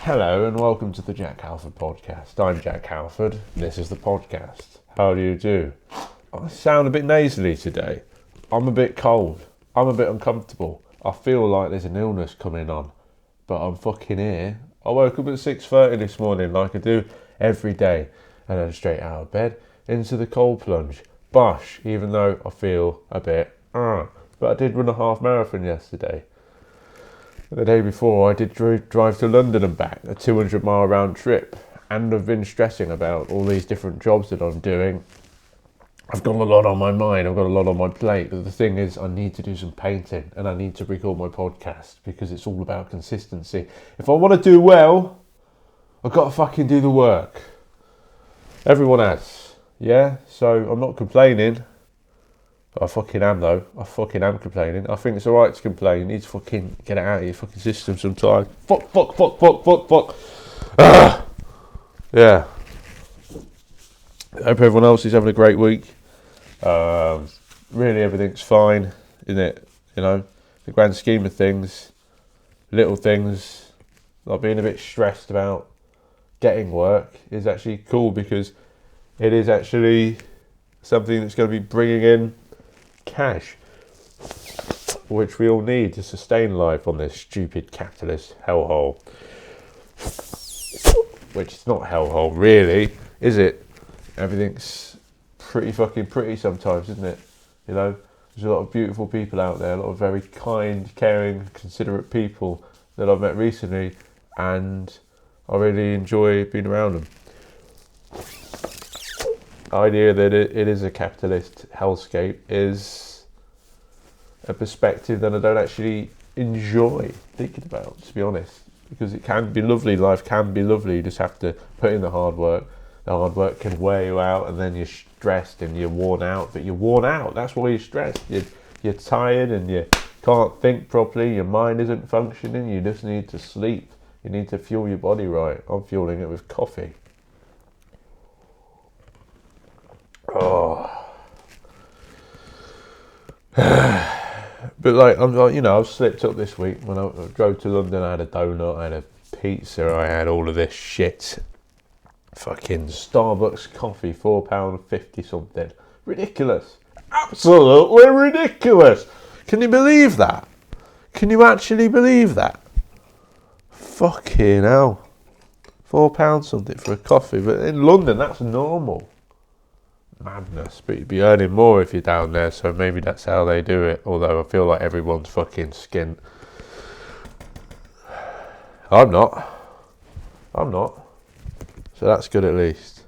Hello and welcome to the Jack Halford Podcast. I'm Jack Halford. This is the podcast. How do you do? I sound a bit nasally today. I'm a bit cold. I'm a bit uncomfortable. I feel like there's an illness coming on. But I'm fucking here. I woke up at 6:30 this morning like I do every day. And then straight out of bed into the cold plunge. Bosh, even though I feel a bit But I did run a half marathon yesterday. The day before I did drive to London and back, a 200-mile round trip, and I've been stressing about all these different jobs that I'm doing. I've got a lot on my mind, I've got a lot on my plate, but the thing is I need to do some painting and I need to record my podcast because it's all about consistency. If I want to do well, I've got to fucking do the work. Everyone has, yeah? So I'm not complaining. I fucking am though. I fucking am complaining. I think it's alright to complain. You need to fucking get it out of your fucking system sometimes. Fuck. Yeah. I hope everyone else is having a great week. Really everything's fine, isn't it? You know, the grand scheme of things, little things, like being a bit stressed about getting work is actually cool because it is actually something that's going to be bringing in cash, which we all need to sustain life on this stupid capitalist hellhole. Which is not hellhole, really, is it? Everything's pretty sometimes, isn't it? You know, there's a lot of beautiful people out there, a lot of very kind, caring, considerate people that I've met recently, and I really enjoy being around them. The idea that it is a capitalist hellscape is a perspective that I don't actually enjoy thinking about, to be honest, because it can be lovely, life can be lovely, you just have to put in the hard work. The hard work can wear you out and then you're stressed and you're worn out, but you're worn out, that's why you're stressed. You're tired and you can't think properly, your mind isn't functioning, you just need to sleep, you need to fuel your body right. I'm fueling it with coffee. But I've slipped up this week. When I drove to London, I had a donut, I had a pizza, I had all of this shit. Fucking Starbucks coffee, £4.50 something. Ridiculous. Absolutely ridiculous. Can you believe that? Can you actually believe that? Fucking hell. £4 something for a coffee, but in London that's normal. Madness, but you'd be earning more if you're down there, so maybe that's how they do it, although I feel like everyone's fucking skint. I'm not, so that's good at least,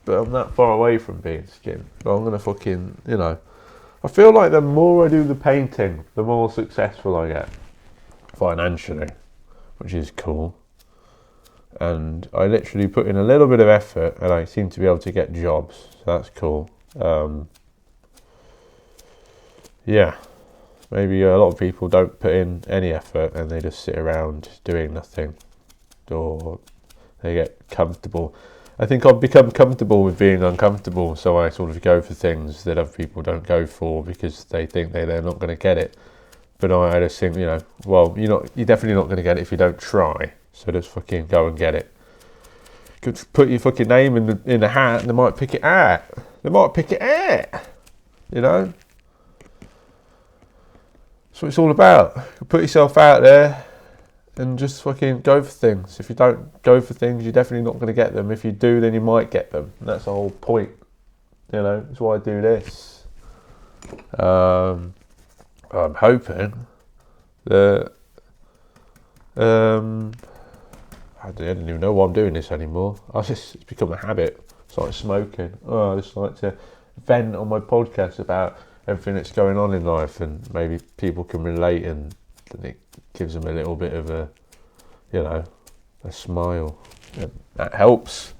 but I'm that far away from being skint, but I'm gonna fucking, I feel like the more I do the painting, the more successful I get, financially, which is cool. And I literally put in a little bit of effort and I seem to be able to get jobs, so that's cool. Maybe a lot of people don't put in any effort and they just sit around doing nothing, or they get comfortable. I think I've become comfortable with being uncomfortable, so I sort of go for things that other people don't go for because they think they're not going to get it. But I just think, you're definitely not going to get it if you don't try. So just fucking go and get it. Could put your fucking name in the hat and they might pick it out. You know? That's what it's all about. Put yourself out there and just fucking go for things. If you don't go for things, you're definitely not going to get them. If you do, then you might get them. And that's the whole point. That's why I do this. I'm hoping that I don't even know why I'm doing this anymore. It's become a habit. It's like smoking. I just like to vent on my podcast about everything that's going on in life, and maybe people can relate, and it gives them a little bit of a smile. That helps.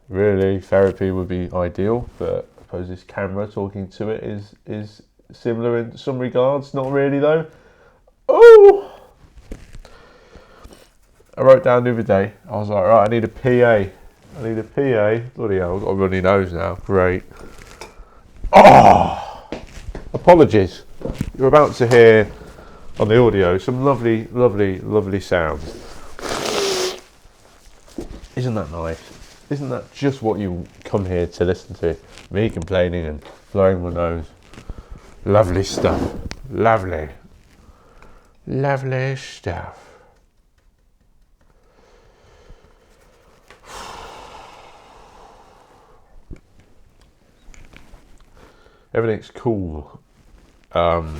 Really, therapy would be ideal, but I suppose this camera talking to it is similar in some regards. Not really though. Oh! I wrote down the other day, I was like, right, I need a PA. Bloody hell, I've got a runny nose now. Great. Apologies. You're about to hear on the audio, some lovely, lovely, lovely sounds. Isn't that nice? Isn't that just what you come here to listen to? Me complaining and blowing my nose. Lovely stuff. Lovely. Lovely stuff. Everything's cool. I'm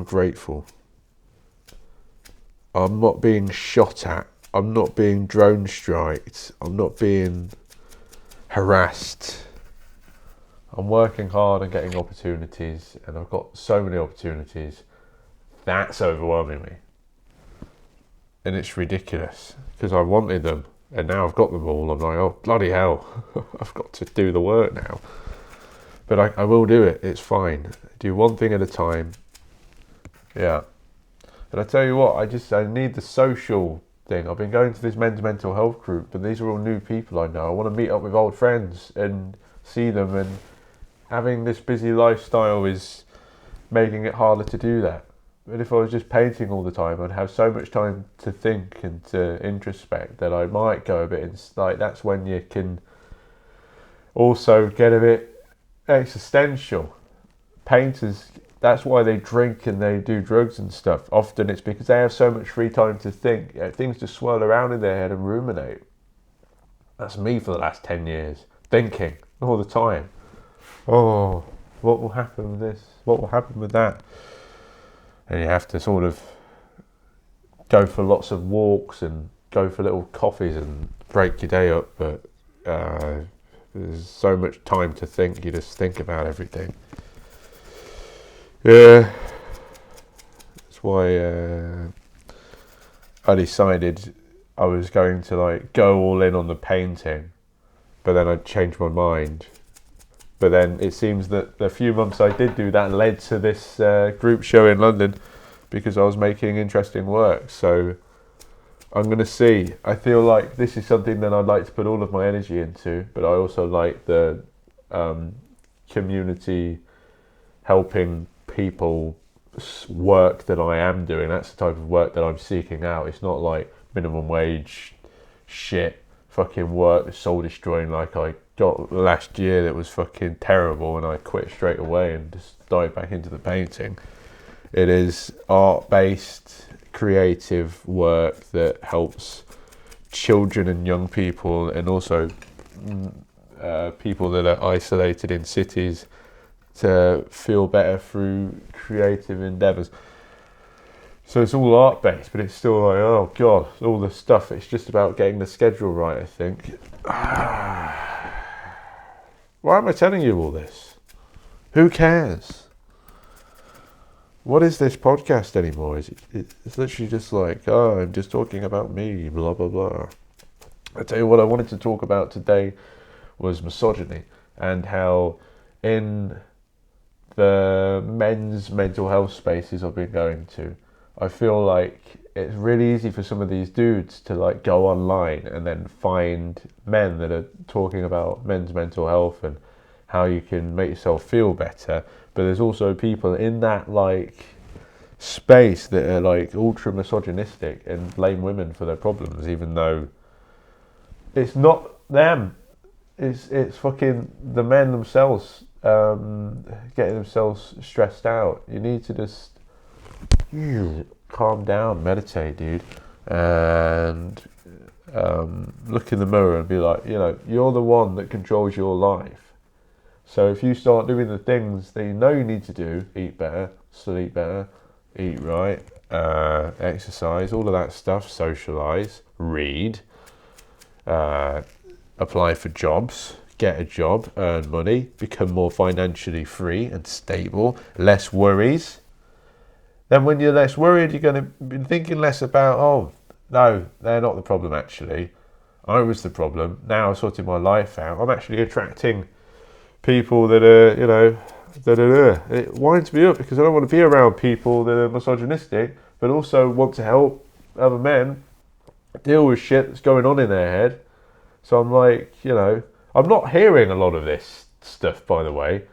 grateful. I'm not being shot at. I'm not being drone striked. I'm not being harassed. I'm working hard and getting opportunities, and I've got so many opportunities. That's overwhelming me. And it's ridiculous, because I wanted them, and now I've got them all. I'm like, oh, bloody hell. I've got to do the work now. But I will do it. It's fine. Do one thing at a time. Yeah. And I tell you what, I need the social thing. I've been going to this men's mental health group, and these are all new people I know. I want to meet up with old friends and see them, and having this busy lifestyle is making it harder to do that. But if I was just painting all the time, I'd have so much time to think and to introspect that I might go a bit, that's when you can also get a bit existential. Painters, that's why they drink and they do drugs and stuff. Often it's because they have so much free time to think. Things just swirl around in their head and ruminate. That's me for the last 10 years. Thinking all the time. Oh, what will happen with this? What will happen with that? And you have to sort of go for lots of walks and go for little coffees and break your day up. But there's so much time to think. You just think about everything. Yeah, that's why I decided I was going to go all in on the painting, but then I changed my mind. But then it seems that the few months I did do that led to this group show in London, because I was making interesting work. So I'm going to see. I feel like this is something that I'd like to put all of my energy into, but I also like the community helping people work that I am doing. That's the type of work that I'm seeking out. It's not like minimum wage shit fucking work that's soul destroying like I got last year that was fucking terrible, and I quit straight away and just dived back into the painting. It is art-based, creative work that helps children and young people, and also people that are isolated in cities, to feel better through creative endeavours. So it's all art-based, but it's still like, oh God, all the stuff. It's just about getting the schedule right, I think. Why am I telling you all this? Who cares? What is this podcast anymore? It's literally just like, oh, I'm just talking about me, blah, blah, blah. I tell you what I wanted to talk about today was misogyny, and how in the men's mental health spaces I've been going to, I feel like it's really easy for some of these dudes to go online and then find men that are talking about men's mental health and how you can make yourself feel better. But there's also people in that space that are ultra misogynistic and blame women for their problems, even though it's not them. It's fucking the men themselves getting themselves stressed out. You need to just calm down, meditate, dude, and look in the mirror and be like, you're the one that controls your life. So if you start doing the things that you know you need to do, eat better, sleep better, eat right, exercise, all of that stuff, socialise, read, apply for jobs, get a job, earn money, become more financially free and stable, less worries. Then when you're less worried, you're going to be thinking less about, oh, no, they're not the problem actually. I was the problem. Now I've sorted my life out. I'm actually attracting people that are, it winds me up, because I don't want to be around people that are misogynistic, but also want to help other men deal with shit that's going on in their head. So I'm like, I'm not hearing a lot of this stuff, by the way.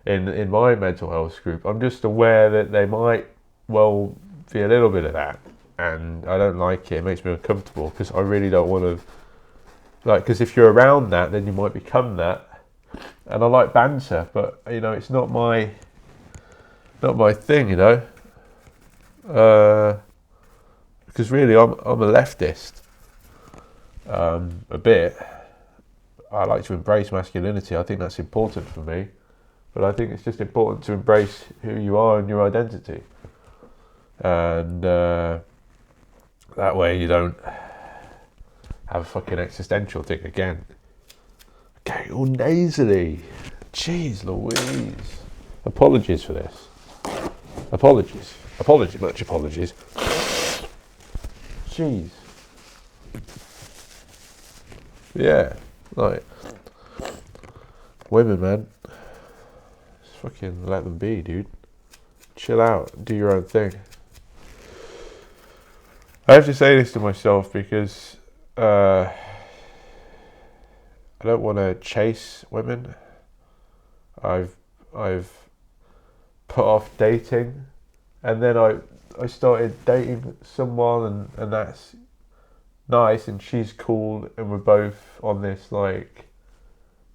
in my mental health group. I'm just aware that they might well be a little bit of that, and I don't like it. It makes me uncomfortable because I really don't want to, like, because if you're around that, then you might become that. And I like banter, but it's not my thing, because really I'm a leftist, a bit. I like to embrace masculinity. I think that's important for me, but I think it's just important to embrace who you are and your identity, and that way you don't have a fucking existential thing again. Okay, all nasally. Jeez Louise. Apologies for this. Apologies. Much apologies. Jeez. Yeah, like, women, man. Just fucking let them be, dude. Chill out. Do your own thing. I have to say this to myself because I don't want to chase women. I've put off dating, and then I started dating someone, and that's nice, and she's cool, and we're both on this like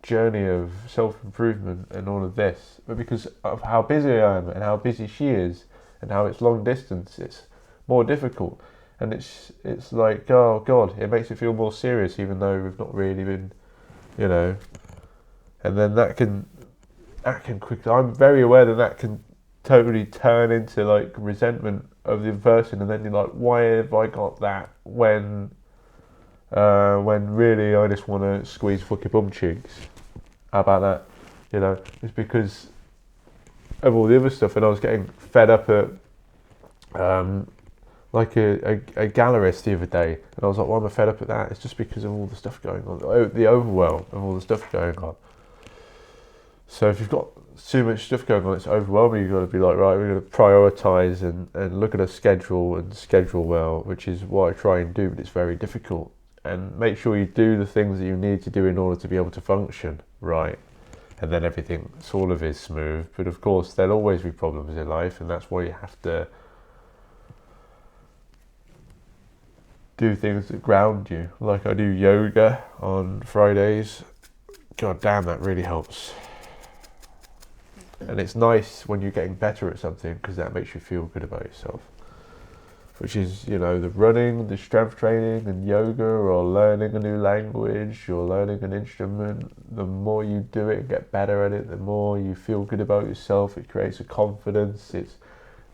journey of self-improvement and all of this. But because of how busy I am and how busy she is and how it's long distance, it's more difficult, and it's like, oh god, it makes it feel more serious even though we've not really been, and then that can quickly, I'm very aware that can totally turn into like resentment of the person, and then you're like, why have I got that when really I just want to squeeze fucking bum cheeks? How about that? It's because of all the other stuff, and I was getting fed up at like a gallerist the other day, and I was like, why am I fed up at that? It's just because of all the stuff going on, the overwhelm of all the stuff going on. So if you've got too much stuff going on, it's overwhelming. You've got to be like, right, we're going to prioritise and look at a schedule and schedule well, which is what I try and do, but it's very difficult. And make sure you do the things that you need to do in order to be able to function, right? And then everything sort of is smooth. But of course, there'll always be problems in life, and that's why you have to do things that ground you. Like I do yoga on Fridays. God damn, that really helps. And it's nice when you're getting better at something, because that makes you feel good about yourself. Which is, the running, the strength training, and yoga, or learning a new language, or learning an instrument. The more you do it and get better at it, the more you feel good about yourself. It creates a confidence. It's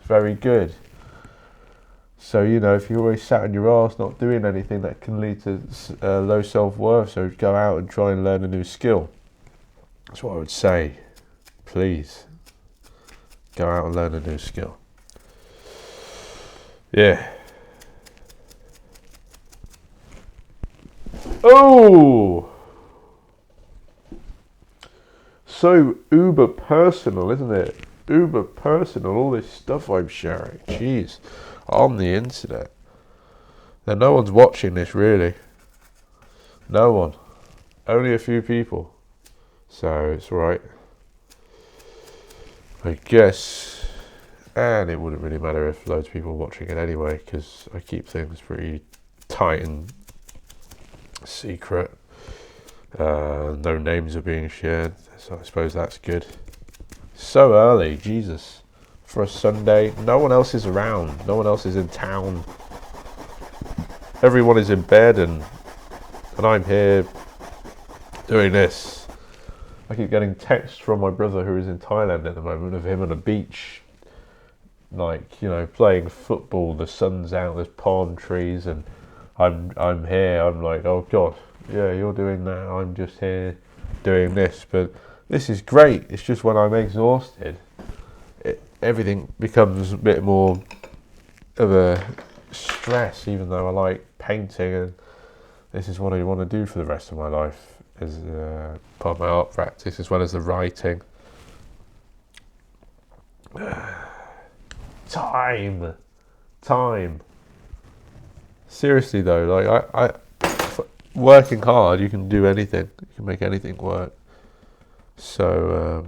very good. So, if you're always sat on your arse not doing anything, that can lead to low self-worth. So go out and try and learn a new skill. That's what I would say. Please, go out and learn a new skill. Yeah. Oh! So uber personal, isn't it? Uber personal, all this stuff I'm sharing. Jeez. On the internet. Now, no one's watching this, really. No one. Only a few people. So, it's alright. I guess, and it wouldn't really matter if loads of people are watching it anyway, because I keep things pretty tight and secret. No names are being shared, so I suppose that's good. So early, Jesus. For a Sunday, no one else is around, no one else is in town. Everyone is in bed, and I'm here doing this. I keep getting texts from my brother, who is in Thailand at the moment, of him on a beach, like, playing football. The sun's out, there's palm trees, and I'm here. I'm like, oh god, yeah, you're doing that. I'm just here doing this. But this is great. It's just when I'm exhausted, everything becomes a bit more of a stress. Even though I like painting, and this is what I want to do for the rest of my life, as part of my art practice, as well as the writing. Time. Seriously though, like I working hard, you can do anything. You can make anything work. So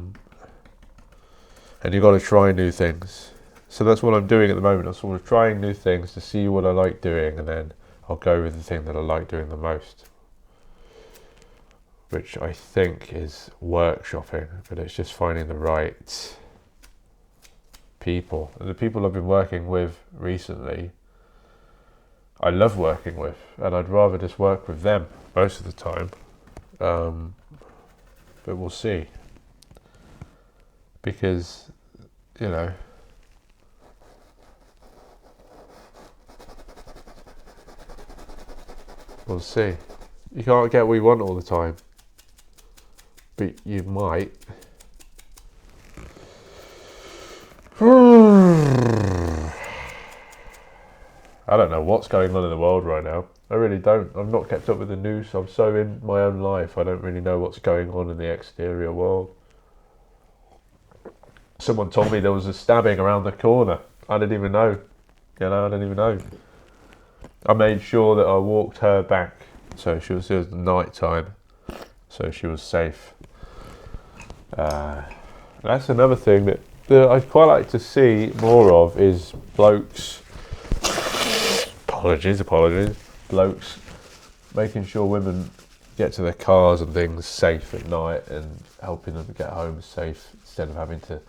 and you've got to try new things. So that's what I'm doing at the moment. I'm sort of trying new things to see what I like doing, and then I'll go with the thing that I like doing the most, which I think is workshopping, but it's just finding the right people. And the people I've been working with recently, I love working with, and I'd rather just work with them most of the time. But we'll see. Because, you know, we'll see. You can't get what you want all the time, but you might. I don't know what's going on in the world right now. I really don't. I've not kept up with the news. I'm so in my own life. I don't really know what's going on in the exterior world. Someone told me there was a stabbing around the corner. I didn't even know. I didn't even know. I made sure that I walked her back, so it was night time, so she was safe. That's another thing that I'd quite like to see more of, is blokes. Apologies. Blokes making sure women get to their cars and things safe at night, and helping them get home safe, instead of having to,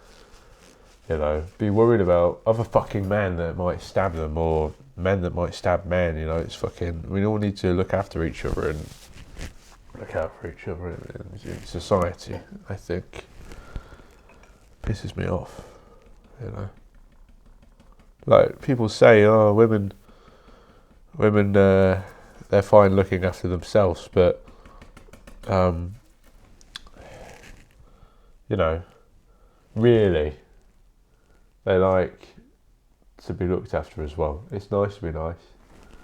be worried about other fucking men that might stab them, or men that might stab men. It's fucking, we all need to look after each other and look out for each other in society. I think pisses me off, like people say, oh, women they're fine looking after themselves, but really they like to be looked after as well. It's nice to be nice,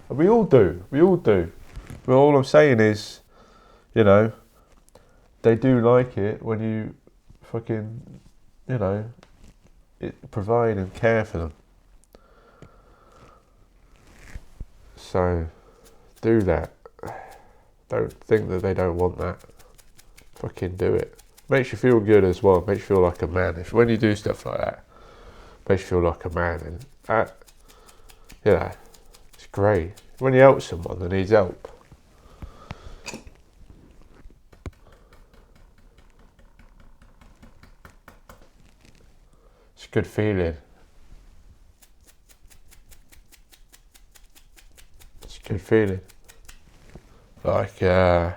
and we all do, but all I'm saying is, they do like it when you fucking provide and care for them. So do that. Don't think that they don't want that. Fucking do it. Makes you feel good as well. Makes you feel like a man. When you do stuff like that, makes you feel like a man. And it's great. When you help someone that needs help. It's a good feeling. Good feeling. Like the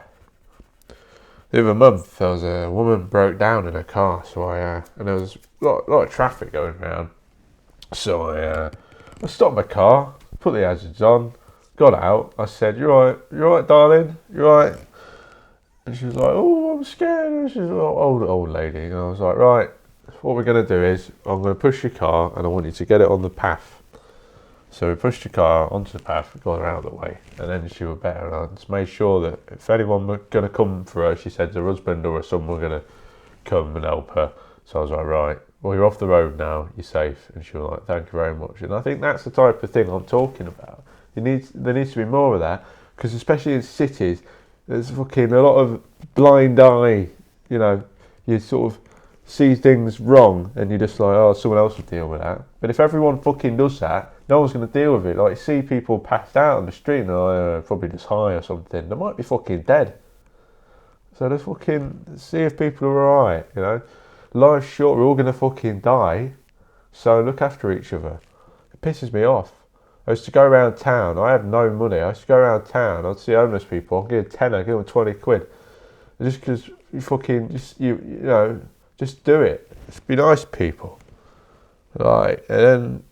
other month, there was a woman broke down in her car, so and there was a lot of traffic going around. So I stopped my car, put the hazards on, got out. I said, "You alright, darling? You alright?" And she was like, "Oh, I'm scared." And she's an old lady, and I was like, "Right, what we're gonna do is I'm gonna push your car, and I want you to get it on the path." So we pushed the car onto the path, got her out of the way, and then she was better. And I just made sure that if anyone were going to come for her, she said her husband or someone were going to come and help her. So I was like, right, well, you're off the road now, you're safe. And she was like, thank you very much. And I think that's the type of thing I'm talking about. There needs to be more of that, because especially in cities, there's fucking a lot of blind eye, you sort of see things wrong and you're just like, oh, someone else will deal with that. But if everyone fucking does that, no one's going to deal with it. Like, you see people passed out on the street and they're probably just high or something. They might be fucking dead. So let's fucking see if people are alright, Life's short, we're all going to fucking die. So look after each other. It pisses me off. I used to go around town. I had no money. I used to go around town. I'd see homeless people. I'd give a tenner, give them 20 quid. Just because you fucking, just do it. Just be nice to people. And then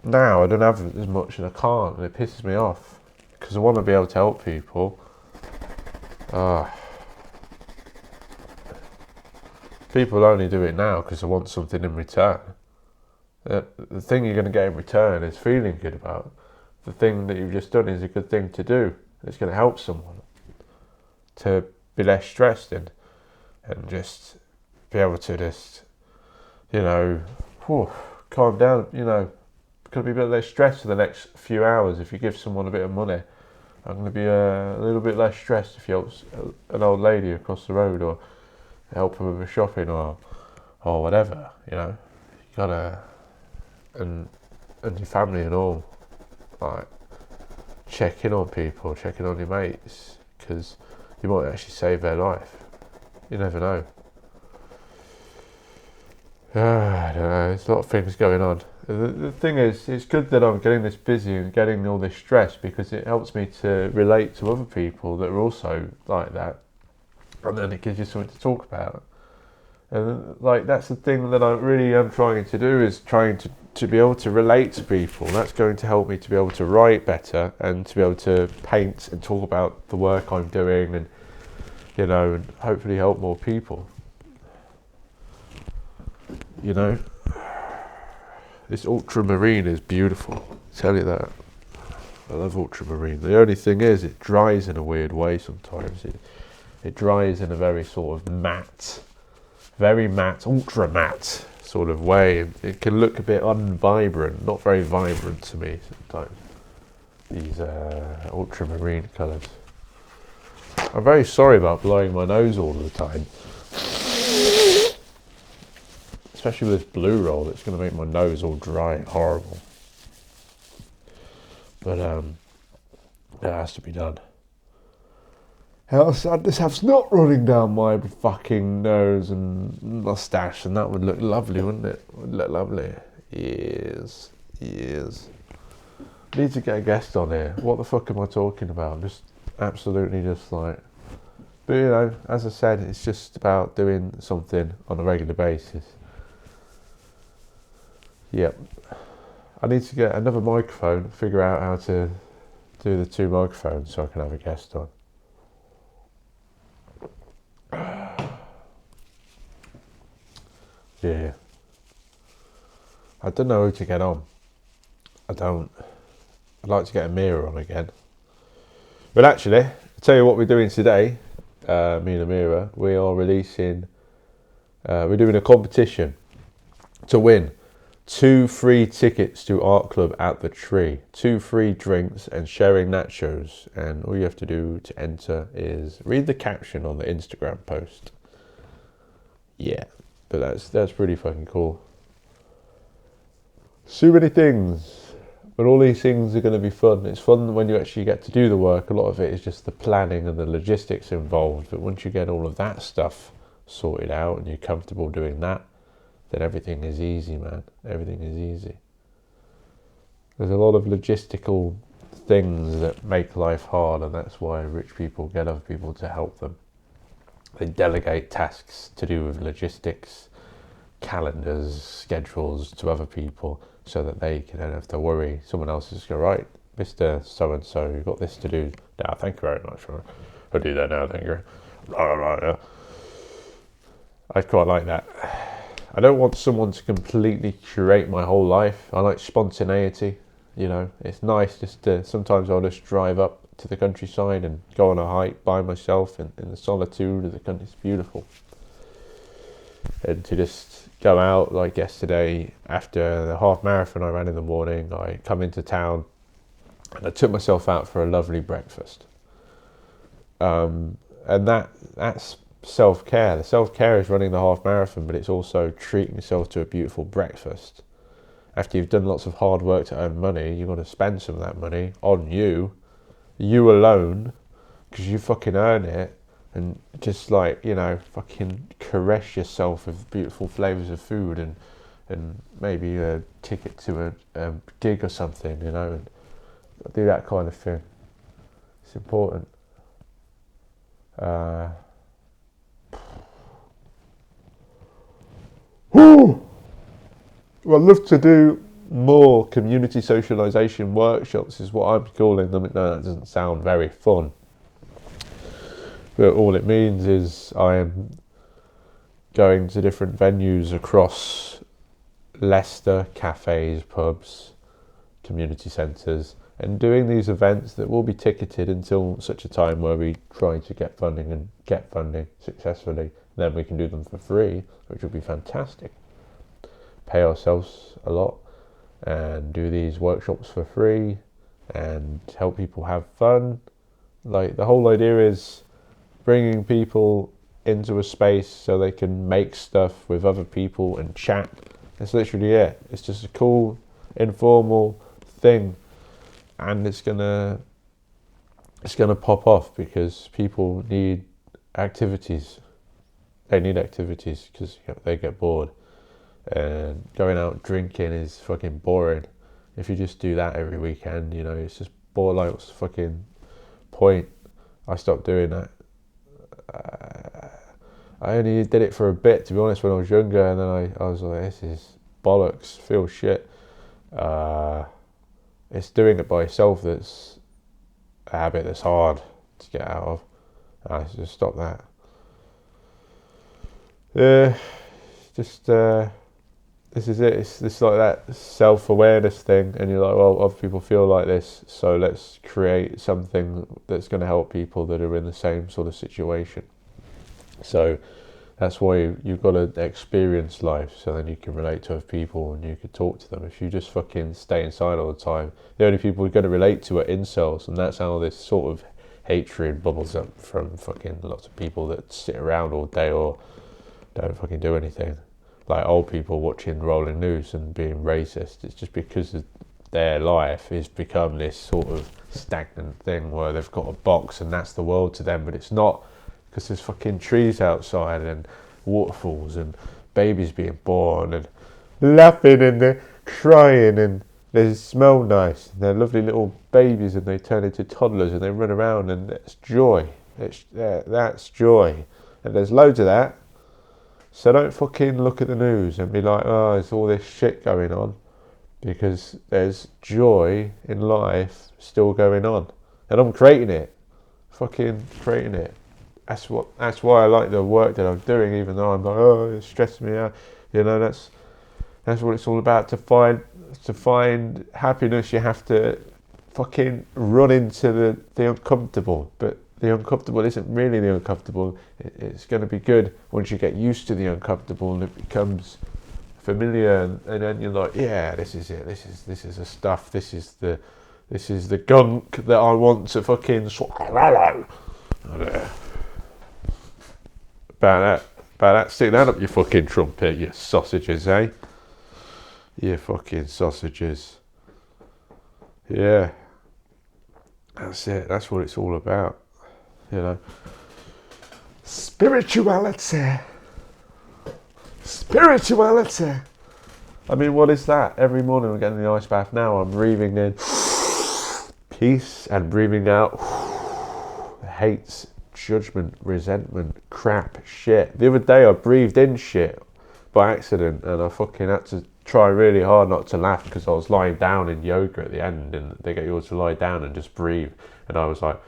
now I don't have as much and I can't, and it pisses me off because I want to be able to help people. People only do it now because they want something in return. The thing you're going to get in return is feeling good about. The thing that you've just done is a good thing to do. It's going to help someone to be less stressed and just be able to just, calm down, going to be a bit less stressed for the next few hours if you give someone a bit of money. I'm going to be a little bit less stressed if you help an old lady across the road or help her with her shopping or whatever, gotta, and your family and all, like, check in on people, check in on your mates, because you might actually save their life. You never know. I don't know, there's a lot of things going on. The thing is, it's good that I'm getting this busy and getting all this stress, because it helps me to relate to other people that are also like that, and then it gives you something to talk about. And like, that's the thing that I really am trying to do, is trying to be able to relate to people. That's going to help me to be able to write better and to be able to paint and talk about the work I'm doing, and and hopefully help more people. This ultramarine is beautiful, I'll tell you that. I love ultramarine. The only thing is, it dries in a weird way sometimes. It dries in a very sort of matte, very matte, ultra matte sort of way. It can look a bit unvibrant, not very vibrant to me sometimes, these ultramarine colours. I'm very sorry about blowing my nose all the time. Especially with this blue roll, it's going to make my nose all dry and horrible. But it has to be done. How sad this have snot running down my fucking nose and mustache, and that would look lovely, wouldn't it? Would look lovely. Yes. Need to get a guest on here. What the fuck am I talking about? Just absolutely just like... But as I said, it's just about doing something on a regular basis. Yep. I need to get another microphone, figure out how to do the 2 microphones so I can have a guest on. Yeah. I don't know who to get on. I'd like to get a mirror on again. But actually, I'll tell you what we're doing today, me and Amira. We are releasing, we're doing a competition to win 2 free tickets to Art Club at the Tree, 2 free drinks and sharing nachos. And all you have to do to enter is read the caption on the Instagram post. Yeah, but that's pretty fucking cool. So many things. But all these things are going to be fun. It's fun when you actually get to do the work. A lot of it is just the planning and the logistics involved. But once you get all of that stuff sorted out and you're comfortable doing that, then everything is easy, man. Everything is easy. There's a lot of logistical things that make life hard, and that's why rich people get other people to help them. They delegate tasks to do with logistics, calendars, schedules to other people, so that they can don't have to worry. Someone else is going, right, Mr. So-and-so, you've got this to do now, thank you very much. I'll do that now, thank you. I quite like that. I don't want someone to completely curate my whole life. I like spontaneity, It's nice just to, sometimes I'll just drive up to the countryside and go on a hike by myself in the solitude of the country. It's beautiful. And to just go out, like yesterday, after the half marathon I ran in the morning, I come into town and I took myself out for a lovely breakfast. And that's self-care. The self-care is running the half marathon, but it's also treating yourself to a beautiful breakfast. After you've done lots of hard work to earn money, you've got to spend some of that money on you alone, because you fucking earn it. And just fucking caress yourself with beautiful flavours of food and maybe a ticket to a gig or something, and do that kind of thing. It's important. Well, I'd love to do more community socialisation workshops, is what I'm calling them. No, that doesn't sound very fun. But all it means is I am going to different venues across Leicester, cafes, pubs, community centres, and doing these events that will be ticketed until such a time where we try to get funding successfully. Then we can do them for free, which would be fantastic. Pay ourselves a lot and do these workshops for free and help people have fun. Like, the whole idea is bringing people into a space so they can make stuff with other people and chat That's literally it. It's just a cool, informal thing, and it's gonna pop off because people need activities. They need activities because they get bored, and going out drinking is fucking boring. If you just do that every weekend, it's just bored. Like, what's the fucking point? I stopped doing that. I only did it for a bit, to be honest, when I was younger, and then I was like, this is bollocks, feel shit. It's doing it by yourself that's a habit that's hard to get out of. I just stop that. This is it. It's like that self-awareness thing, and you're like, well, other people feel like this, so let's create something that's going to help people that are in the same sort of situation. So that's why you've got to experience life, so then you can relate to other people and you can talk to them. If you just fucking stay inside all the time, the only people you're going to relate to are incels, and that's how this sort of hatred bubbles up from fucking lots of people that sit around all day or don't fucking do anything. Like old people watching rolling news and being racist. It's just because their life has become this sort of stagnant thing where they've got a box and that's the world to them, but it's not, because there's fucking trees outside and waterfalls and babies being born and laughing and they're crying and they smell nice and they're lovely little babies and they turn into toddlers and they run around, and that's joy. That's joy, and there's loads of that. So don't fucking look at the news and be like, oh, there's all this shit going on, because there's joy in life still going on, and I'm creating it, fucking creating it. That's why I like the work that I'm doing, even though I'm like, oh, it's stressing me out. That's what it's all about. To find happiness, you have to fucking run into the uncomfortable. But the uncomfortable isn't really the uncomfortable. It's going to be good once you get used to the uncomfortable and it becomes familiar, and then you're like, yeah, this is it. This is the stuff. This is the gunk that I want to fucking swallow. About that. Stick that up your fucking trumpet, you sausages, eh? You fucking sausages. Yeah. That's it. That's what it's all about. Spirituality. I mean, what is that? Every morning I'm getting the ice bath now. I'm breathing in peace and breathing out hate, judgment, resentment, crap, shit. The other day I breathed in shit by accident, and I fucking had to try really hard not to laugh because I was lying down in yoga at the end, and they get you all to lie down and just breathe, and I was like,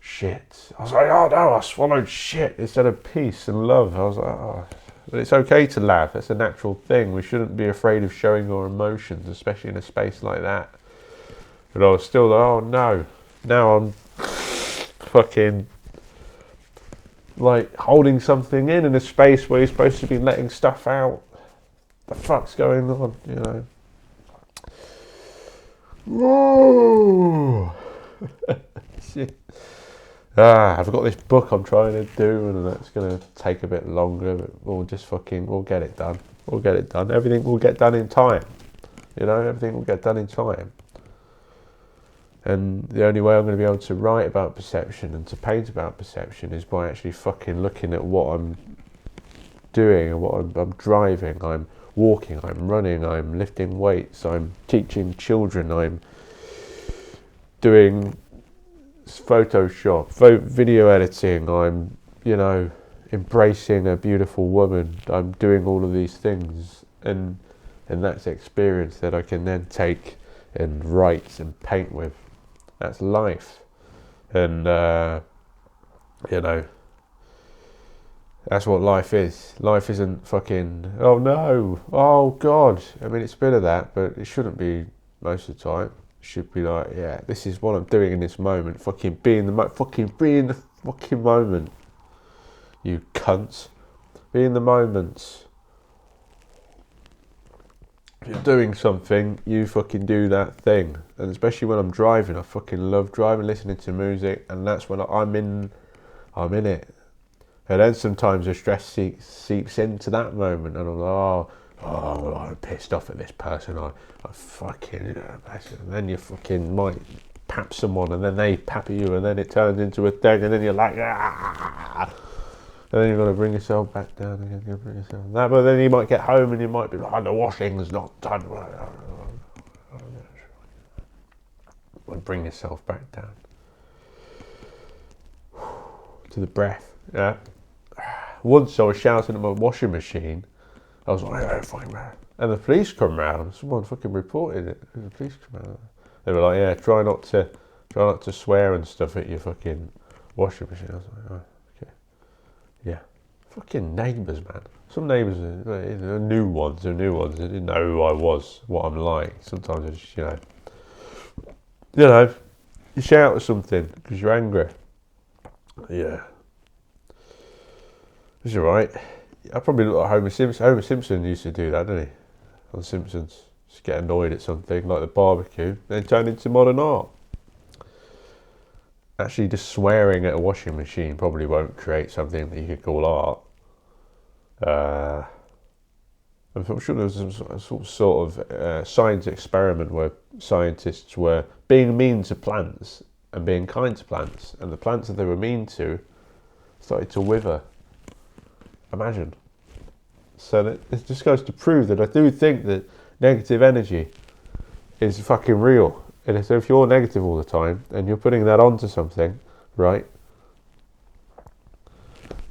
shit. I was like, oh no, I swallowed shit instead of peace and love. I was like, oh. But it's okay to laugh. It's a natural thing. We shouldn't be afraid of showing our emotions, especially in a space like that. But I was still like, oh no. Now I'm fucking like holding something in a space where you're supposed to be letting stuff out. The fuck's going on, Whoa. Shit. I've got this book I'm trying to do, and that's going to take a bit longer, but we'll get it done. We'll get it done. Everything will get done in time. Everything will get done in time. And the only way I'm going to be able to write about perception and to paint about perception is by actually fucking looking at what I'm doing and what I'm driving. I'm walking, I'm running, I'm lifting weights, I'm teaching children, I'm doing Photoshop, video editing, I'm, embracing a beautiful woman. I'm doing all of these things, and that's experience that I can then take and write and paint with. That's life. And, that's what life is. Life isn't fucking, oh no, oh God. I mean, it's a bit of that, but it shouldn't be most of the time. It should be like, yeah, this is what I'm doing in this moment. Fucking be in the fucking moment. You cunts. Be in the moment. If you're doing something, you fucking do that thing. And especially when I'm driving, I fucking love driving, listening to music, and that's when I'm in it. And then sometimes the stress seeps into that moment, and I'm like, oh, oh, I'm pissed off at this person, I fucking, and then you fucking might pap someone, and then they pap you, and then it turns into a thing, and then you're like, ah, and then you've got to bring yourself back down again, but then you might get home and you might be like, the washing's not done, and bring yourself back down to the breath. Yeah. Once I was shouting at my washing machine. I was like, oh, fucking man. And the police come round. Someone fucking reported it. The police come round. They were like, yeah, try not to swear and stuff at your fucking washing machine. I was like, oh, okay. Yeah. Fucking neighbours, man. Some neighbours are new ones. They didn't know who I was, what I'm like. Sometimes I just, you shout at something because you're angry. Yeah. It's alright. I probably look like Homer Simpson. Homer Simpson used to do that, didn't he? On Simpsons. Just get annoyed at something, like the barbecue, then turn into modern art. Actually, just swearing at a washing machine probably won't create something that you could call art. I'm sure there was some sort of science experiment where scientists were being mean to plants and being kind to plants, and the plants that they were mean to started to wither. Imagine. So it just goes to prove that I do think that negative energy is fucking real. And so if you're negative all the time and you're putting that onto something, right,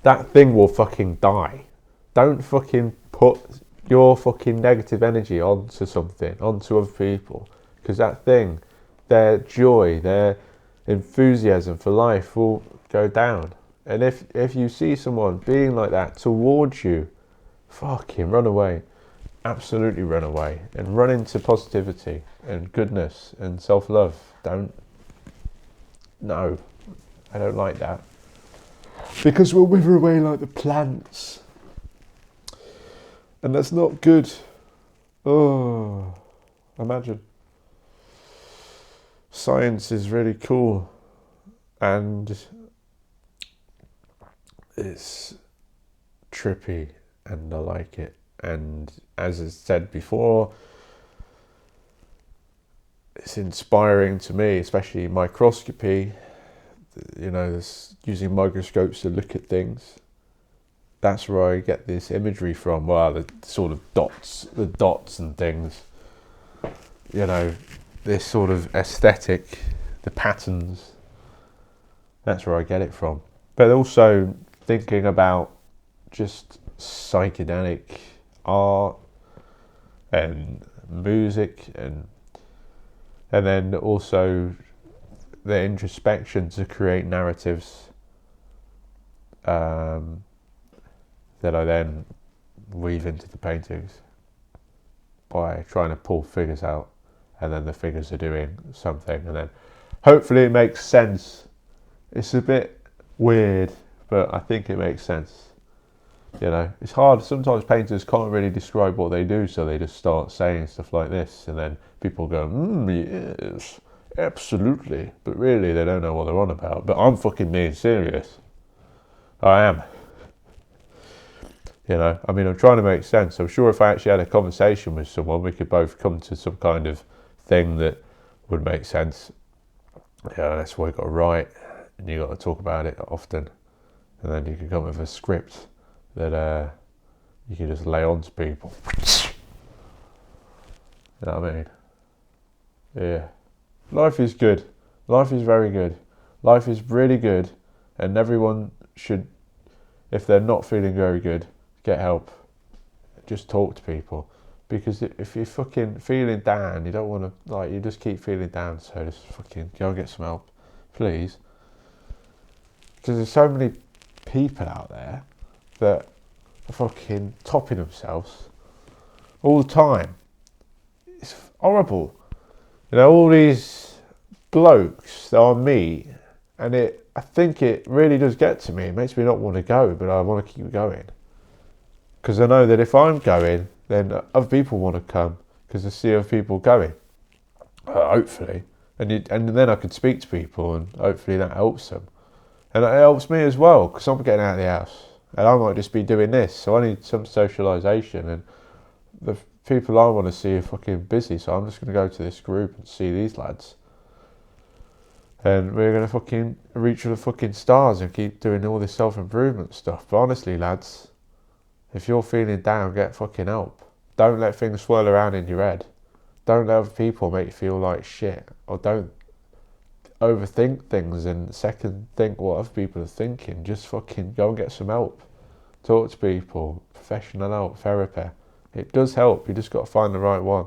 that thing will fucking die. Don't fucking put your fucking negative energy onto something, onto other people, because that thing, their joy, their enthusiasm for life will go down. And if you see someone being like that towards you, fucking run away. Absolutely run away. And run into positivity and goodness and self-love. No, I don't like that. Because we'll wither away like the plants. And that's not good. Oh, imagine. Science is really cool. And it's trippy and I like it. And as I said before, it's inspiring to me, especially microscopy, using microscopes to look at things. That's where I get this imagery from. Well, the sort of dots and things, this sort of aesthetic, the patterns, that's where I get it from. But also thinking about just psychedelic art and music and then also the introspection to create narratives that I then weave into the paintings by trying to pull figures out, and then the figures are doing something, and then hopefully it makes sense. It's a bit weird, but I think it makes sense. It's hard. Sometimes painters can't really describe what they do, so they just start saying stuff like this, and then people go, yes, absolutely. But really, they don't know what they're on about. But I'm fucking being serious. I am. I'm trying to make sense. I'm sure if I actually had a conversation with someone, we could both come to some kind of thing that would make sense. That's why you've got to write, and you've got to talk about it often, and then you can come up with a script that you can just lay on to people. You know what I mean? Yeah. Life is good. Life is very good. Life is really good, and everyone should, if they're not feeling very good, get help. Just talk to people. Because if you're fucking feeling down, you don't want to, you just keep feeling down, so just fucking go and get some help, please. Because there's so many people out there that are fucking topping themselves all the time. It's horrible. All these blokes that I meet, and I think it really does get to me. It makes me not want to go, but I want to keep going. Because I know that if I'm going, then other people want to come, because I see other people going. Hopefully. And then I can speak to people, and hopefully that helps them. And it helps me as well, because I'm getting out of the house. And I might just be doing this, so I need some socialisation. And the people I want to see are fucking busy, so I'm just going to go to this group and see these lads. And we're going to fucking reach for the fucking stars and keep doing all this self-improvement stuff. But honestly, lads, if you're feeling down, get fucking help. Don't let things swirl around in your head. Don't let other people make you feel like shit. Or don't overthink things and second think what other people are thinking. Just fucking go and get some help. Talk to people. Professional help. Therapy. It does help. You just got to find the right one.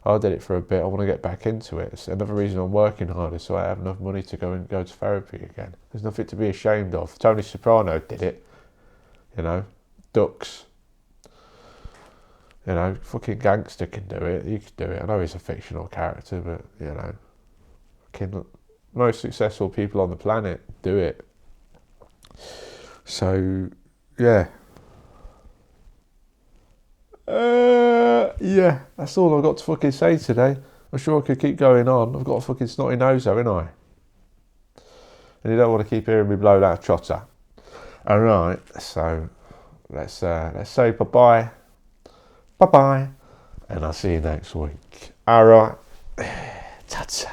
I did it for a bit. I want to get back into it. It's another reason I'm working harder, so I have enough money to go to therapy again. There's nothing to be ashamed of. Tony Soprano did it. You know, Ducks. You know, fucking gangster can do it. You can do it. I know he's a fictional character, but you know, fucking most successful people on the planet do it. So, yeah. Yeah, that's all I've got to fucking say today. I'm sure I could keep going on. I've got a fucking snotty nose though, ain't I? And you don't want to keep hearing me blow that trotter. Alright, so let's say bye-bye. Bye-bye. And I'll see you next week. Alright. Ta-ta.